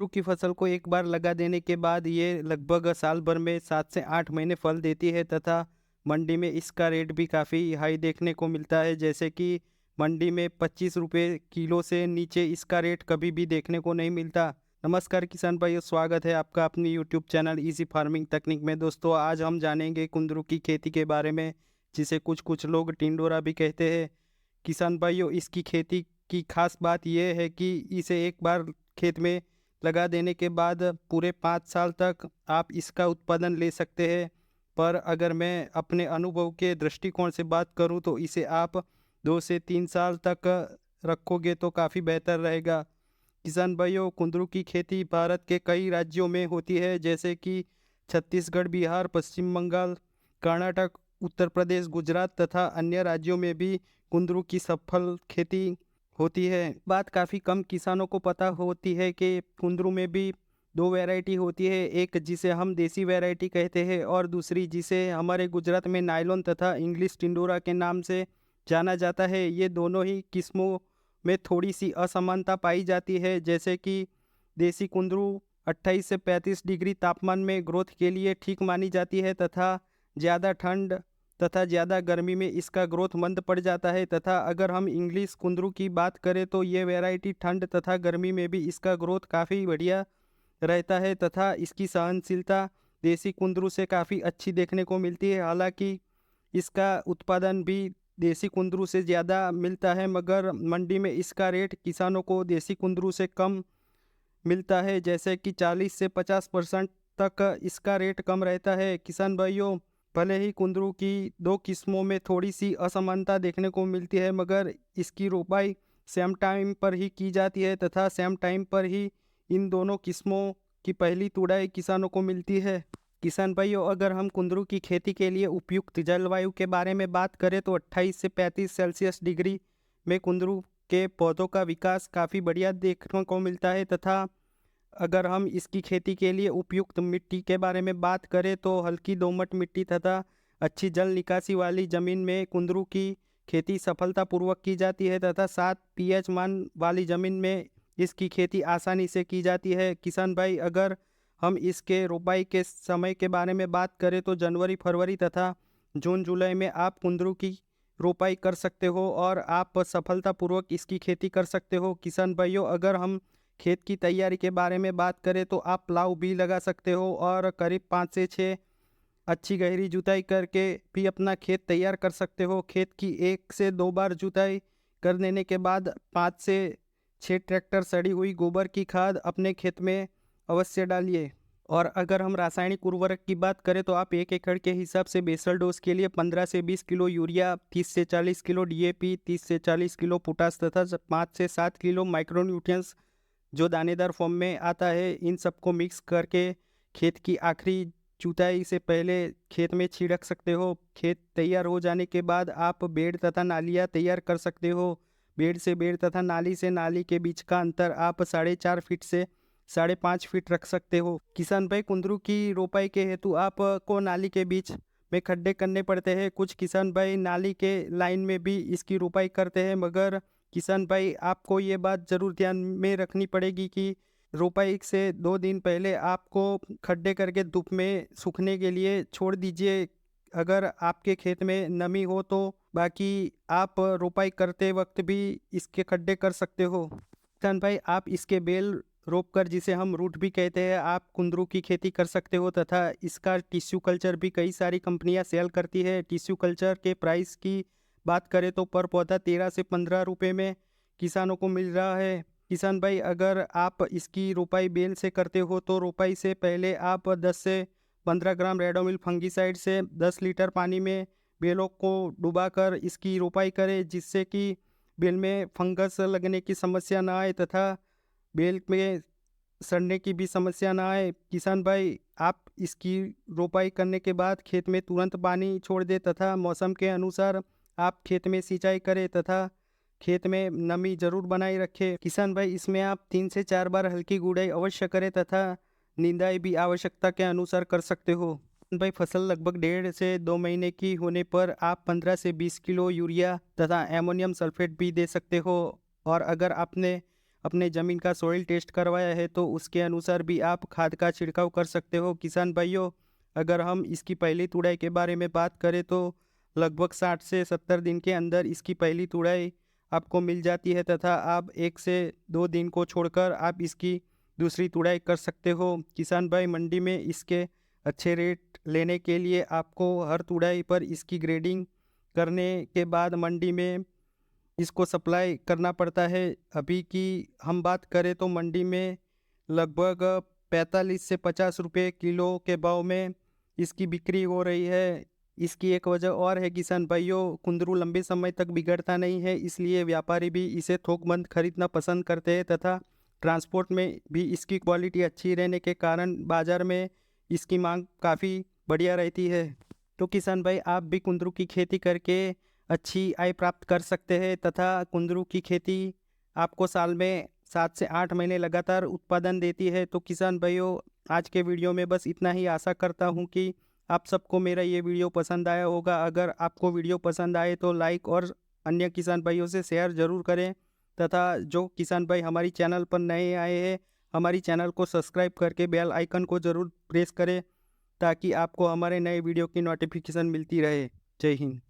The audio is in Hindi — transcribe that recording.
आलू की फसल को एक बार लगा देने के बाद ये लगभग साल भर में 7 से 8 महीने फल देती है तथा मंडी में इसका रेट भी काफ़ी हाई देखने को मिलता है। जैसे कि मंडी में 25 रुपये किलो से नीचे इसका रेट कभी भी देखने को नहीं मिलता। नमस्कार किसान भाइयों, स्वागत है आपका अपने यूट्यूब चैनल इजी फार्मिंग तकनीक में। दोस्तों, आज हम जानेंगे कुंदरू की खेती के बारे में, जिसे कुछ कुछ लोग टिंडोरा भी कहते हैं। किसान भाइयों, इसकी खेती की खास बात यह है कि इसे एक बार खेत में लगा देने के बाद पूरे 5 साल तक आप इसका उत्पादन ले सकते हैं। पर अगर मैं अपने अनुभव के दृष्टिकोण से बात करूं तो इसे आप 2 से 3 साल तक रखोगे तो काफ़ी बेहतर रहेगा। किसान भाइयों, कुंदरू की खेती भारत के कई राज्यों में होती है, जैसे कि छत्तीसगढ़, बिहार, पश्चिम बंगाल, कर्नाटक, उत्तर प्रदेश, गुजरात तथा अन्य राज्यों में भी कुंदरू की सफल खेती होती है। बात काफ़ी कम किसानों को पता होती है कि कुंदरू में भी दो वैरायटी होती है, एक जिसे हम देसी वैरायटी कहते हैं और दूसरी जिसे हमारे गुजरात में नायलॉन तथा इंग्लिश टिंडोरा के नाम से जाना जाता है। ये दोनों ही किस्मों में थोड़ी सी असमानता पाई जाती है, जैसे कि देसी कुंदरू 28 से 35 डिग्री तापमान में ग्रोथ के लिए ठीक मानी जाती है तथा ज़्यादा ठंड तथा ज़्यादा गर्मी में इसका ग्रोथ मंद पड़ जाता है। तथा अगर हम इंग्लिश कुंदरू की बात करें तो ये वैरायटी ठंड तथा गर्मी में भी इसका ग्रोथ काफ़ी बढ़िया रहता है तथा इसकी सहनशीलता देसी कुंदरू से काफ़ी अच्छी देखने को मिलती है। हालांकि इसका उत्पादन भी देसी कुंदरू से ज़्यादा मिलता है, मगर मंडी में इसका रेट किसानों को देसी कुंदरू से कम मिलता है, जैसे कि 40 से 50% तक इसका रेट कम रहता है। किसान भाइयों, भले ही कुंदरू की दो किस्मों में थोड़ी सी असमानता देखने को मिलती है, मगर इसकी रोपाई सेम टाइम पर ही की जाती है तथा सेम टाइम पर ही इन दोनों किस्मों की पहली तुड़ाई किसानों को मिलती है। किसान भाइयों, अगर हम कुंदरू की खेती के लिए उपयुक्त जलवायु के बारे में बात करें तो 28 से 35 सेल्सियस डिग्री में कुंदरू के पौधों का विकास काफ़ी बढ़िया देखने को मिलता है। तथा अगर हम इसकी खेती के लिए उपयुक्त मिट्टी के बारे में बात करें तो हल्की दोमट मिट्टी तथा अच्छी जल निकासी वाली ज़मीन में कुंदरू की खेती सफलतापूर्वक की जाती है तथा 7 pH मान वाली ज़मीन में इसकी खेती आसानी से की जाती है। किसान भाई, अगर हम इसके रोपाई के समय के बारे में बात करें तो जनवरी, फरवरी तथा जून, जुलाई में आप कुंदरू की रोपाई कर सकते हो और आप सफलतापूर्वक इसकी खेती कर सकते हो। किसान भाइयों, अगर हम खेत की तैयारी के बारे में बात करें तो आप प्लाव भी लगा सकते हो और करीब 5 से 6 अच्छी गहरी जुताई करके भी अपना खेत तैयार कर सकते हो। खेत की 1 से 2 बार जुताई कर देने के बाद 5 से 6 ट्रैक्टर सड़ी हुई गोबर की खाद अपने खेत में अवश्य डालिए। और अगर हम रासायनिक उर्वरक की बात करें तो आप 1 एकड़ के हिसाब से बेसल डोज के लिए 15 से 20 किलो यूरिया, 30 से 40 किलो डीएपी, 30 से 40 किलो पोटास तथा 5 से 7 किलो माइक्रोन्यूट्रिएंट्स जो दानेदार फॉर्म में आता है, इन सबको मिक्स करके खेत की आखिरी जुताई से पहले खेत में छिड़क सकते हो। खेत तैयार हो जाने के बाद आप बेड तथा नालियाँ तैयार कर सकते हो। बेड से बेड तथा नाली से नाली के बीच का अंतर आप 4.5 फीट से 5.5 फीट रख सकते हो। किसान भाई, कुंदरू की रोपाई के हेतु आपको नाली के बीच में खड्डे करने पड़ते हैं। कुछ किसान भाई नाली के लाइन में भी इसकी रोपाई करते हैं, मगर किसान भाई आपको ये बात ज़रूर ध्यान में रखनी पड़ेगी कि रोपाई से 2 दिन पहले आपको खड्डे करके धूप में सूखने के लिए छोड़ दीजिए, अगर आपके खेत में नमी हो तो। बाकी आप रोपाई करते वक्त भी इसके खड्डे कर सकते हो। किसान भाई, आप इसके बेल रोप कर, जिसे हम रूट भी कहते हैं, आप कुंदरू की खेती कर सकते हो तथा इसका टिश्यू कल्चर भी कई सारी कंपनियां सेल करती है। टिश्यू कल्चर के प्राइस की बात करें तो पर पौधा 13 से 15 रुपये में किसानों को मिल रहा है। किसान भाई, अगर आप इसकी रोपाई बेल से करते हो तो रोपाई से पहले आप 10 से 15 ग्राम रेडोमिल फंगीसाइड से 10 लीटर पानी में बेलों को डुबाकर इसकी रोपाई करें, जिससे कि बेल में फंगस लगने की समस्या ना आए तथा बेल में सड़ने की भी समस्या ना आए। किसान भाई, आप इसकी रोपाई करने के बाद खेत में तुरंत पानी छोड़ दे तथा मौसम के अनुसार आप खेत में सिंचाई करें तथा खेत में नमी जरूर बनाए रखें। किसान भाई, इसमें आप 3 से 4 बार हल्की गुड़ाई अवश्य करें तथा निंदाई भी आवश्यकता के अनुसार कर सकते हो। भाई, फसल लगभग 1.5 से 2 महीने की होने पर आप 15 से 20 किलो यूरिया तथा एमोनियम सल्फेट भी दे सकते हो। और अगर आपने अपने ज़मीन का सॉइल टेस्ट करवाया है तो उसके अनुसार भी आप खाद का छिड़काव कर सकते हो। किसान भाइयों, अगर हम इसकी पहली तुड़ाई के बारे में बात करें तो लगभग 60 से 70 दिन के अंदर इसकी पहली तुड़ाई आपको मिल जाती है तथा आप 1 से 2 दिन को छोड़कर आप इसकी दूसरी तुड़ाई कर सकते हो। किसान भाई, मंडी में इसके अच्छे रेट लेने के लिए आपको हर तुड़ाई पर इसकी ग्रेडिंग करने के बाद मंडी में इसको सप्लाई करना पड़ता है। अभी की हम बात करें तो मंडी में लगभग 45 से 50 रुपये किलो के भाव में इसकी बिक्री हो रही है। इसकी एक वजह और है किसान भाइयों, कुंदरू लंबे समय तक बिगड़ता नहीं है, इसलिए व्यापारी भी इसे थोकबंद खरीदना पसंद करते हैं तथा ट्रांसपोर्ट में भी इसकी क्वालिटी अच्छी रहने के कारण बाज़ार में इसकी मांग काफ़ी बढ़िया रहती है। तो किसान भाई, आप भी कुंदरू की खेती करके अच्छी आय प्राप्त कर सकते हैं तथा कुंदरू की खेती आपको साल में 7 से 8 महीने लगातार उत्पादन देती है। तो किसान भाइयों, आज के वीडियो में बस इतना ही। आशा करता हूँ कि आप सबको मेरा ये वीडियो पसंद आया होगा। अगर आपको वीडियो पसंद आए तो लाइक और अन्य किसान भाइयों से शेयर ज़रूर करें तथा जो किसान भाई हमारी चैनल पर नए आए हैं, हमारी चैनल को सब्सक्राइब करके बेल आइकन को ज़रूर प्रेस करें ताकि आपको हमारे नए वीडियो की नोटिफिकेशन मिलती रहे। जय हिंद।